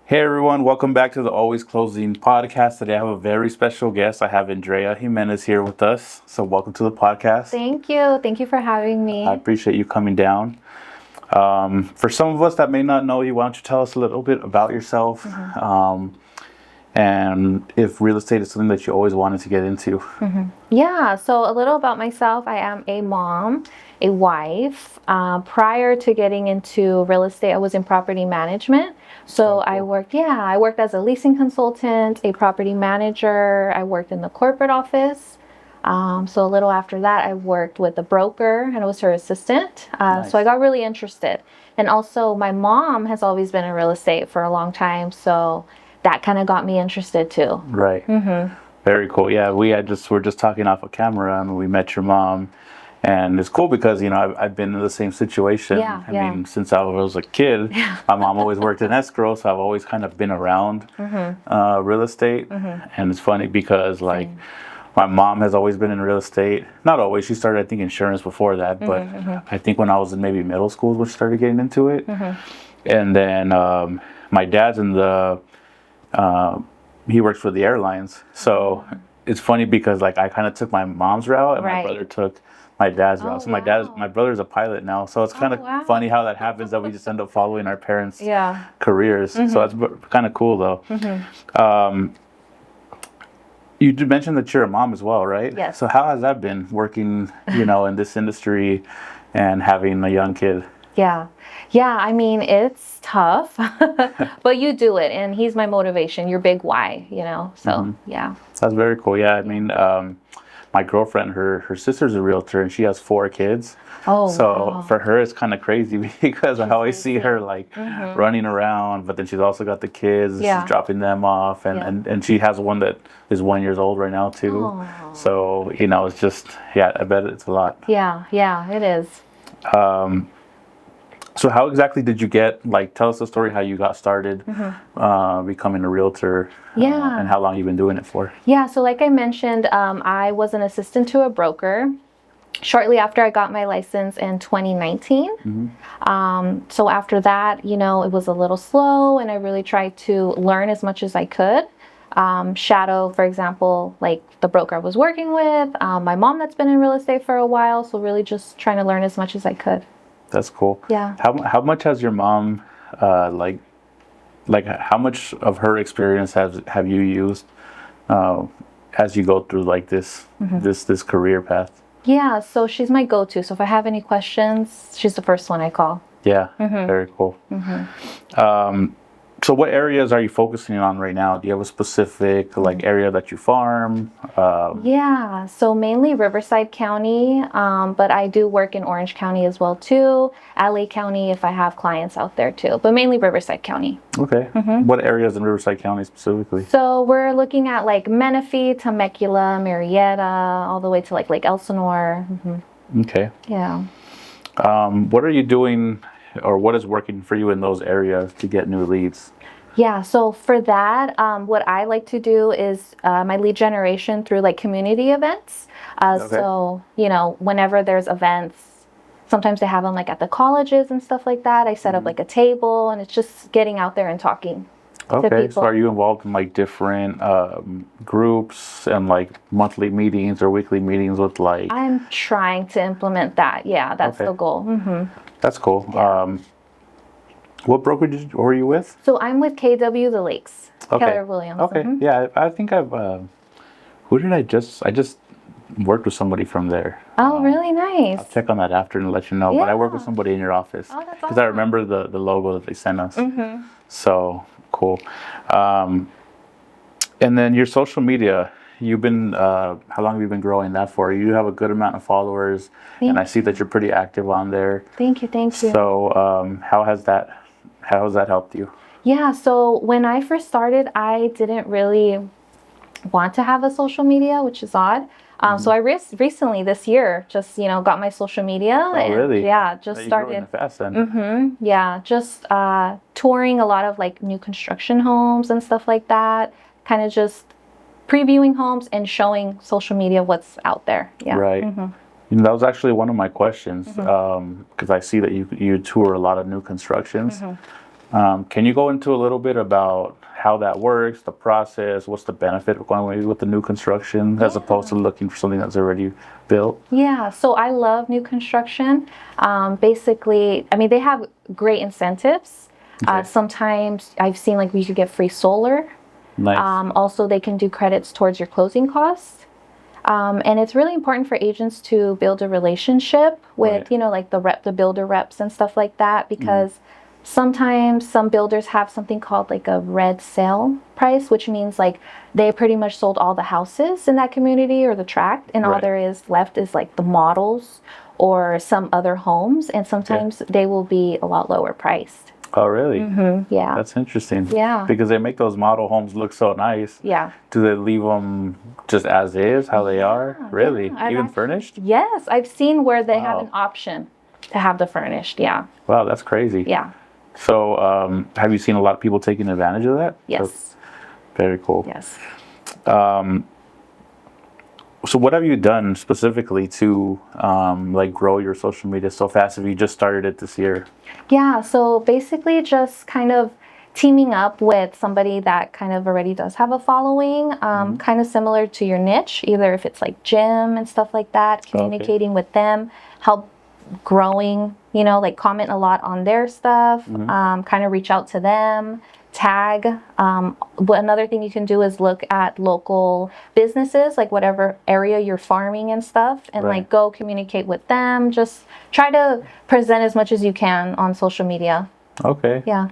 Hey everyone, welcome back to the Always Closing podcast. Today I have a very special guest. I have Andrea Jimenez here with us. So welcome to the podcast. Thank you. Thank you for having me. I appreciate you coming down. For some of us that may not know you, why don't you tell us a little bit about yourself and if real estate is something that you always wanted to get into. Yeah, so a little about myself. I am a mom, a wife. Prior to getting into real estate, I was in property management. So I worked as a leasing consultant, a property manager. I worked in the corporate office. So a little after that, I worked with a broker and I was her assistant. Nice. So I got really interested. And also my mom has always been in real estate for a long time. So that kind of got me interested too. Right. Very cool. Yeah, we're just talking off of camera and we met your mom. And it's cool because, you know, I've been in the same situation. I mean, since I was a kid, my mom always worked in escrow, so I've always kind of been around real estate. And it's funny because, like, my mom has always been in real estate. Not always. She started, I think, insurance before that. But I think when I was in maybe middle school, we started getting into it. And then my dad's in the, he works for the airlines. So it's funny because, like, I kind of took my mom's route and my brother took my dad's route. So my brother's a pilot now. So it's kind of funny how that happens, that we just end up following our parents' careers. So that's kind of cool, though. You did mention that you're a mom as well, right? Yes. So how has that been working, you know, in this industry and having a young kid? Yeah. I mean, it's tough, but you do it. And he's my motivation, your big why, you know? So, yeah. That's very cool. Yeah. I mean, my girlfriend, her sister's a realtor and she has 4 kids. So for her, it's kind of crazy because I always see her like running around, but then she's also got the kids, she's dropping them off. And she has one that is 1 year old right now too. So, you know, it's just, I bet it's a lot. Yeah, it is. So how exactly did you get, like, tell us the story how you got started becoming a realtor and how long you've been doing it for. Yeah, so like I mentioned, I was an assistant to a broker shortly after I got my license in 2019. So after that, you know, it was a little slow and I really tried to learn as much as I could. Shadow, for example, like the broker I was working with, my mom that's been in real estate for a while. So really just trying to learn as much as I could. That's cool. Yeah. How much has your mom, like how much of her experience have you used as you go through like this career path? Yeah, so she's my go-to. So if I have any questions, she's the first one I call. Yeah, very cool. So what areas are you focusing on right now? Do you have a specific like area that you farm? Yeah, so mainly Riverside County, but I do work in Orange County as well too. LA County if I have clients out there too, but mainly Riverside County. Okay. What areas in Riverside County specifically? So we're looking at like Menifee, Temecula, Murrieta, all the way to like Lake Elsinore. Okay. Yeah. What are you doing, or what is working for you in those areas to get new leads? Yeah, so for that, what I like to do is my lead generation through like community events. So, you know, whenever there's events, sometimes they have them like at the colleges and stuff like that. I set up like a table and it's just getting out there and talking to people. So are you involved in like different groups and like monthly meetings or weekly meetings with like... I'm trying to implement that. Yeah, that's the goal. That's cool. Yeah. What brokerage were you with? So I'm with KW The Lakes, Keller Williams. Okay, yeah, I think I've, I just worked with somebody from there. Oh, really nice. I'll check on that after and let you know, but I work with somebody in your office. Oh, that's because I remember the logo that they sent us. So, cool. And then your social media, you've been, how long have you been growing that for? You have a good amount of followers, and I see that you're pretty active on there. Thank you. So, how has that helped you? Yeah, so when I first started, I didn't really want to have a social media, which is odd. So I recently this year just, you know, got my social media. Oh, really? Yeah, just started. Fast then. Yeah, just touring a lot of like new construction homes and stuff like that. Kind of just previewing homes and showing social media what's out there. Yeah. Right. You know, that was actually one of my questions because I see that you tour a lot of new constructions. Can you go into a little bit about how that works, the process, what's the benefit of going with the new construction as opposed to looking for something that's already built? Yeah, so I love new construction. Basically, I mean, they have great incentives. Okay. Sometimes I've seen like we could get free solar. Nice. Also, they can do credits towards your closing costs. And it's really important for agents to build a relationship with, Right. like the builder reps and stuff like that, because sometimes some builders have something called like a red sale price, which means like they pretty much sold all the houses in that community or the tract, and all Right. there is left is like the models or some other homes, and sometimes they will be a lot lower priced. Oh, really? Yeah. That's interesting. Yeah. Because they make those model homes look so nice. Yeah. Do they leave them just as is, how they are? Really? Yeah, Even furnished? Yes, I've seen where they have Wow. an option to have the furnished. Yeah. Wow, that's crazy. Yeah. So, have you seen a lot of people taking advantage of that? Yes. Very cool. Yes. So what have you done specifically to like grow your social media so fast if you just started it this year? Yeah, so basically just kind of teaming up with somebody that kind of already does have a following, kind of similar to your niche, either if it's like gym and stuff like that, communicating with them, help growing, like comment a lot on their stuff, kind of reach out to them, tag. Another thing you can do is look at local businesses, like whatever area you're farming and stuff, and like go communicate with them. Just try to present as much as you can on social media. Okay. Yeah.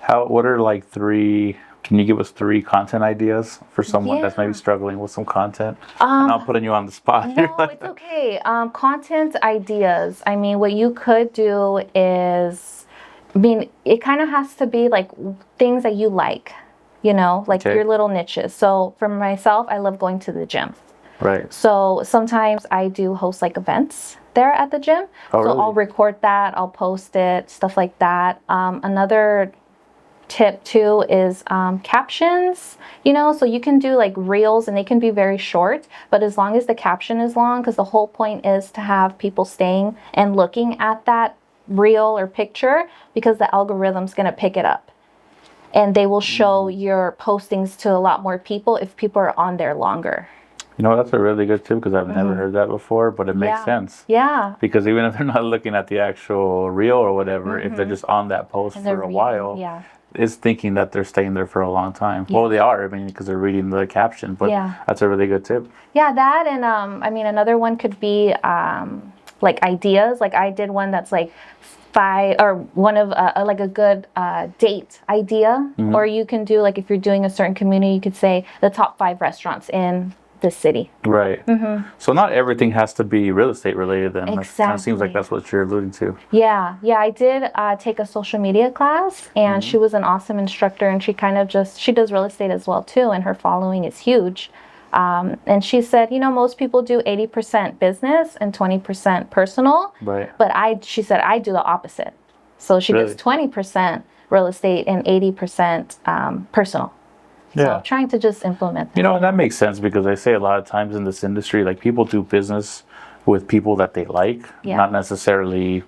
What are like can you give us 3 content ideas for someone that's maybe struggling with some content? I'm not putting you on the spot. No, it's okay. Content ideas. I mean, what you could do is, it kind of has to be like things that you like, like your little niches. So for myself, I love going to the gym. Right. So sometimes I do host like events there at the gym. Oh, so really? I'll record that, I'll post it, stuff like that. Another tip too is captions, so you can do like reels and they can be very short, but as long as the caption is long, because the whole point is to have people staying and looking at that reel or picture, because the algorithm's going to pick it up and they will show your postings to a lot more people if people are on there longer. That's a really good tip because I've never heard that before, but it makes sense. Yeah. Because even if they're not looking at the actual reel or whatever, if they're just on that post for a while, it's thinking that they're staying there for a long time. Well, they are, because they're reading the caption, but that's a really good tip. Yeah, that and another one could be like ideas. Like I did one that's like one of like a good date idea, or you can do like if you're doing a certain community, you could say the top 5 restaurants in this city. Right. So not everything has to be real estate related then. Exactly. That kind of seems like that's what you're alluding to. Yeah. I did take a social media class, and she was an awesome instructor, and she kind of she does real estate as well too, and her following is huge. And she said, most people do 80% business and 20% personal. Right. But she said, I do the opposite. So she does 20% real estate and 80% personal. So trying to just implement that. And that makes sense because I say a lot of times in this industry, like people do business with people that they like, not necessarily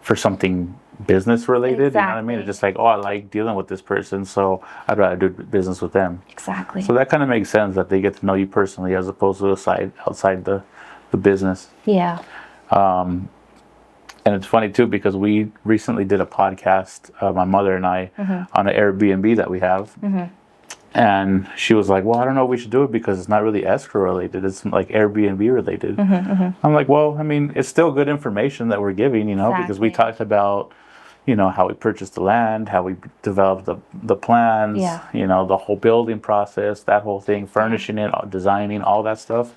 for something business related. Exactly. You know what I mean? It's just like, I like dealing with this person, so I'd rather do business with them. Exactly. So that kind of makes sense that they get to know you personally as opposed to outside the business. Yeah. And it's funny too because we recently did a podcast, my mother and I, on an Airbnb that we have. And she was like, well, I don't know if we should do it because it's not really escrow related. It's like Airbnb related. I'm like, well, it's still good information that we're giving, because we talked about, how we purchased the land, how we developed the plans, the whole building process, that whole thing, furnishing it, designing, all that stuff.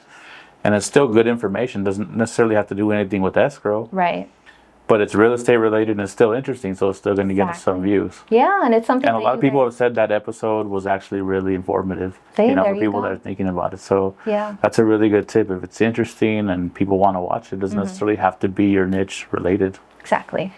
And it's still good information. Doesn't necessarily have to do anything with escrow. Right. But it's real estate related and it's still interesting, so it's still going to get some views. Yeah, and it's something. And a lot of people have said that episode was actually really informative. For people that are thinking about it. So that's a really good tip. If it's interesting and people want to watch it, doesn't necessarily have to be your niche related. Exactly.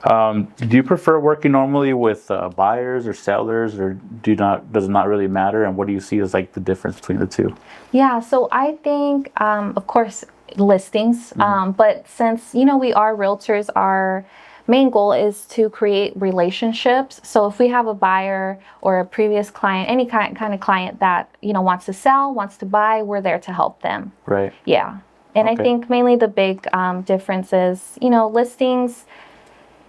Do you prefer working normally with buyers or sellers, or does it not really matter? And what do you see as like the difference between the two? Yeah, so I think, of course, listings. But since, we are realtors, our main goal is to create relationships. So if we have a buyer or a previous client, any kind of client that, wants to sell, wants to buy, we're there to help them. Right. Yeah. And I think mainly the big difference is, listings,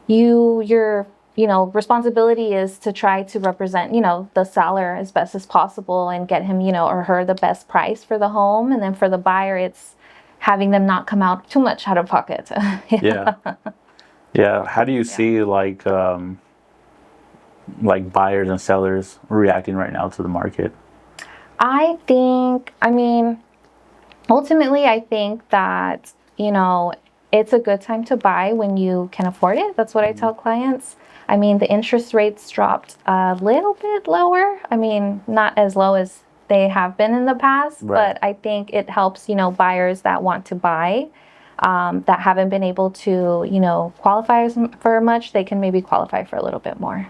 your responsibility is to try to represent, the seller as best as possible and get him, or her the best price for the home. And then for the buyer, it's having them not come out too much out of pocket. Yeah. Yeah. How do you see like buyers and sellers reacting right now to the market? Ultimately, I think that, it's a good time to buy when you can afford it. That's what I tell clients. The interest rates dropped a little bit lower. Not as low as they have been in the past, but I think it helps, buyers that want to buy, that haven't been able to, qualify for much. They can maybe qualify for a little bit more.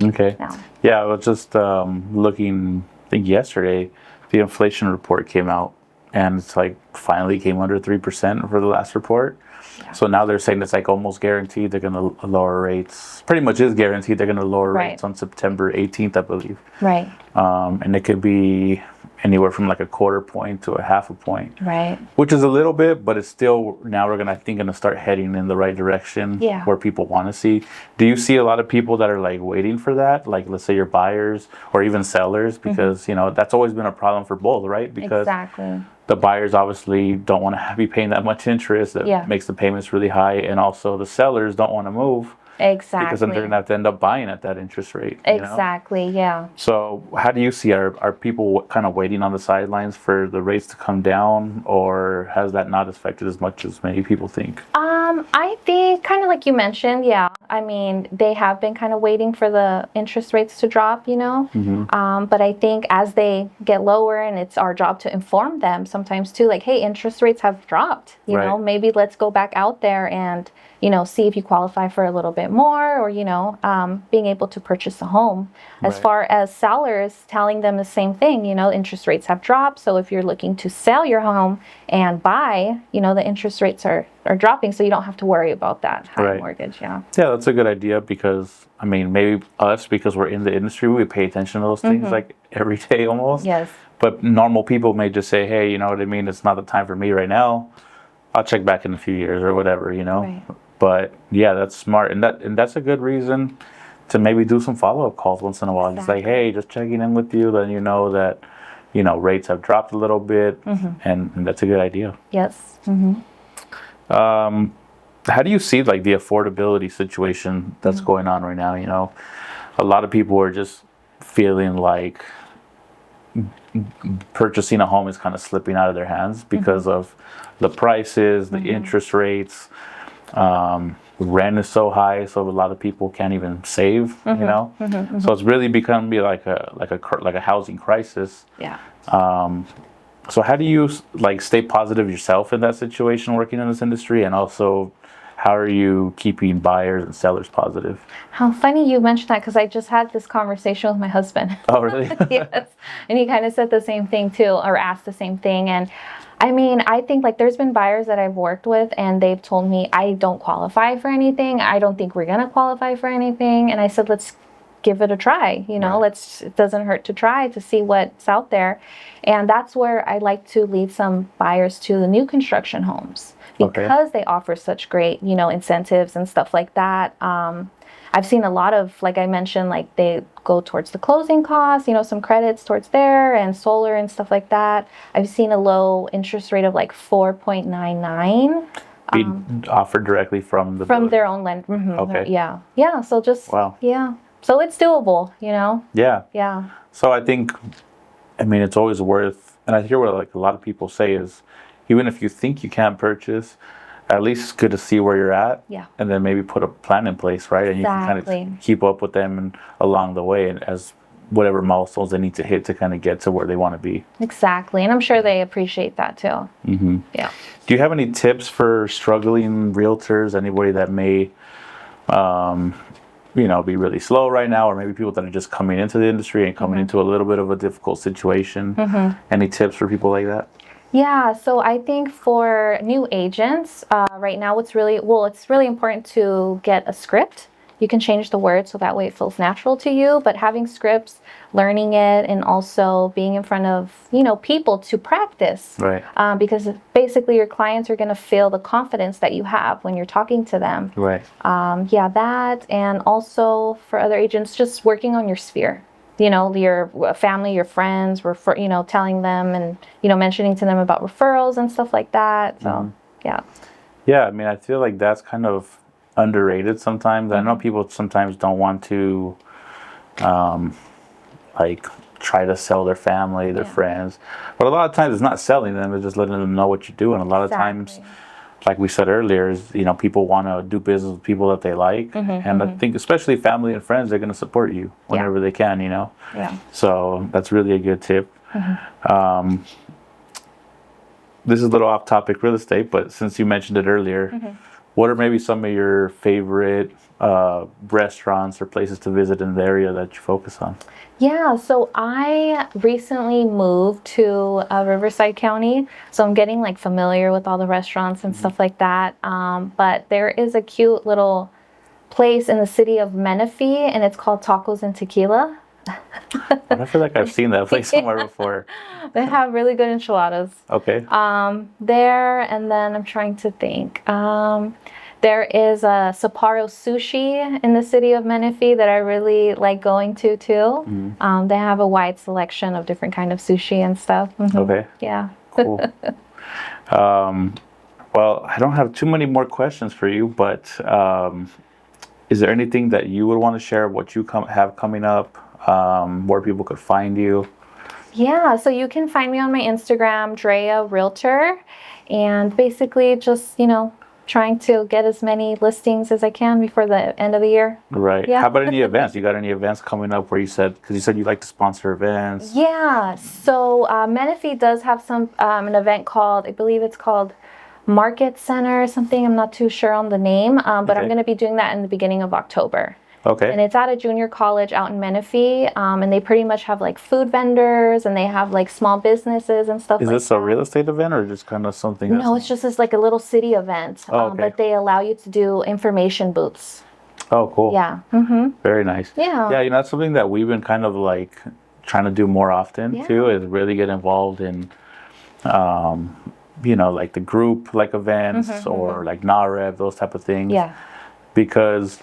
Okay. Yeah, I was just looking, I think yesterday, the inflation report came out, and it's like finally came under 3% for the last report. Yeah. So now they're saying it's like almost guaranteed they're going to lower rates. Pretty much is guaranteed they're going to lower rates on September 18th, I believe. Right. And it could be anywhere from like a 1/4 point to a 1/2 point. Right. Which is a little bit, but it's still, now we're going to start heading in the right direction where people want to see. Do you see a lot of people that are like waiting for that? Like, let's say your buyers or even sellers, because, that's always been a problem for both, right? Because the buyers obviously don't want to be paying that much interest. That makes the payments really high. And also the sellers don't want to move. Exactly. Because then they're going to have to end up buying at that interest rate. Exactly, yeah. So how do you see, are people kind of waiting on the sidelines for the rates to come down, or has that not affected as much as many people think? I think kind of like you mentioned, they have been kind of waiting for the interest rates to drop, But I think as they get lower, and it's our job to inform them sometimes too, like, hey, interest rates have dropped, maybe let's go back out there and, see if you qualify for a little bit more, or, being able to purchase a home. As far as sellers, telling them the same thing, interest rates have dropped. So if you're looking to sell your home and buy, the interest rates are dropping, so you don't have to worry about that high mortgage. Yeah, that's a good idea, because maybe us, because we're in the industry, we pay attention to those things like every day almost. Yes. But normal people may just say, hey, it's not the time for me right now. I'll check back in a few years or whatever, Right. But yeah, that's smart, and that's a good reason to maybe do some follow-up calls once in a while. Just like, hey, just checking in with you, then that rates have dropped a little bit, and that's a good idea. Yes. How do you see like the affordability situation that's going on right now? A lot of people are just feeling like purchasing a home is kind of slipping out of their hands because of the prices, the interest rates. Rent is so high, so a lot of people can't even save. So it's really become like a housing crisis. Yeah. So how do you like stay positive yourself in that situation, working in this industry, and also how are you keeping buyers and sellers positive? How funny you mentioned that, because I just had this conversation with my husband. Oh, really? Yes. And he kind of said the same thing too, or asked the same thing. And I think like there's been buyers that I've worked with, and they've told me, I don't qualify for anything. I don't think we're going to qualify for anything. And I said, let's give it a try. It doesn't hurt to try to see what's out there. And that's where I like to lead some buyers to the new construction homes, because they offer such great, incentives and stuff like that. I've seen a lot of, like I mentioned, like they go towards the closing costs, some credits towards there, and solar and stuff like that. I've seen a low interest rate of like 4.99. Being offered directly from their own lender. Okay. Yeah. So just so it's doable, Yeah. So I think, it's always worth, and I hear what like a lot of people say is, even if you think you can't purchase, at least it's good to see where you're at. Yeah. And then maybe put a plan in place, right? And you can kind of keep up with them and along the way, and as whatever milestones they need to hit to kind of get to where they want to be. Exactly. And I'm sure they appreciate that too. Yeah. Do you have any tips for struggling realtors? Anybody that may, be really slow right now, or maybe people that are just coming into the industry and coming into a little bit of a difficult situation? Any tips for people like that? Yeah, so I think for new agents, right now it's really important to get a script. You can change the words so that way it feels natural to you, but having scripts, learning it, and also being in front of, people to practice. Right. Because basically your clients are going to feel the confidence that you have when you're talking to them. Right. Yeah, that, and also for other agents, just working on your sphere. Your family, your friends, telling them and, mentioning to them about referrals and stuff like that. So, yeah. Yeah, I mean, I feel like that's kind of underrated sometimes. I know people sometimes don't want to, like, try to sell their family, their friends. But a lot of times it's not selling them, it's just letting them know what you do. And a lot of times, like we said earlier, is people want to do business with people that they like, and I think especially family and friends, they're going to support you whenever they can. Yeah. So that's really a good tip. This is a little off topic, real estate, but since you mentioned it earlier, what are maybe some of your favorite restaurants or places to visit in the area that you focus on? Yeah, so I recently moved to Riverside County, so I'm getting like familiar with all the restaurants and stuff like that. But there is a cute little place in the city of Menifee, and it's called Tacos and Tequila. I feel like I've seen that place somewhere before. They have really good enchiladas. Okay. There, and then I'm trying to think. There is a Sapporo Sushi in the city of Menifee that I really like going to too. They have a wide selection of different kind of sushi and stuff. Okay. Yeah. Cool. Well, I don't have too many more questions for you, but is there anything that you would want to share what you have coming up, where people could find you? Yeah, so you can find me on my Instagram, Andrea Realtor, and basically just, trying to get as many listings as I can before the end of the year. Right. Yeah. How about any events? You got any events coming up where because you said you like to sponsor events? Yeah, so Menifee does have an event called, I believe it's called Market Center or something. I'm not too sure on the name, but I'm going to be doing that in the beginning of October. Okay. And it's at a junior college out in Menifee, and they pretty much have like food vendors, and they have like small businesses and stuff like that. Is this a real estate event or just kind of something? No, it's just like a little city event, but they allow you to do information booths. Oh, cool. Yeah. Very nice. Yeah. Yeah, that's something that we've been kind of like trying to do more often too, is really get involved in, like the group like events or like NAREV, those type of things. Yeah. Because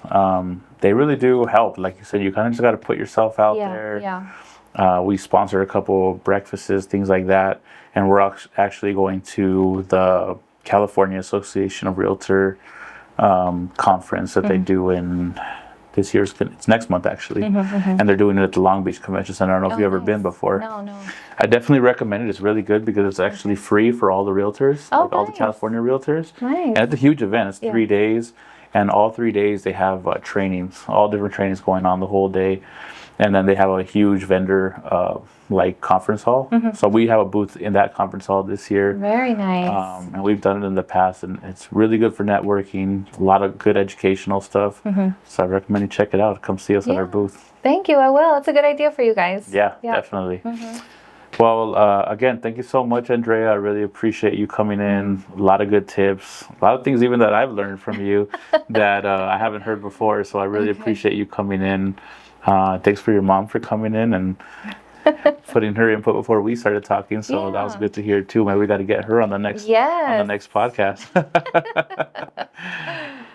they really do help. Like you said, you kind of just got to put yourself out there. Yeah. We sponsor a couple breakfasts, things like that. And we're actually going to the California Association of Realtor conference that they do in this year's, it's next month actually. And they're doing it at the Long Beach Convention Center. I don't know if you've ever been before. No. I definitely recommend it. It's really good because it's actually free for all the realtors, like all the California realtors. Nice. And it's a huge event. It's 3 days. And all 3 days they have trainings, all different trainings going on the whole day. And then they have a huge vendor conference hall. So we have a booth in that conference hall this year. Very nice. And we've done it in the past, and it's really good for networking, a lot of good educational stuff. So I recommend you check it out. Come see us at our booth. Thank you, I will. It's a good idea for you guys. Yeah. Definitely. Well, again, thank you so much, Andrea. I really appreciate you coming in. A lot of good tips, a lot of things even that I've learned from you that I haven't heard before. So I really appreciate you coming in. Thanks for your mom for coming in and putting her input before we started talking. So that was good to hear too. Maybe we got to get her on the next podcast.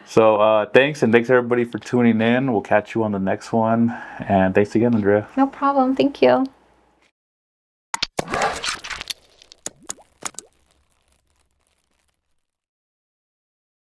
So thanks, and thanks everybody for tuning in. We'll catch you on the next one. And thanks again, Andrea. No problem. Thank you.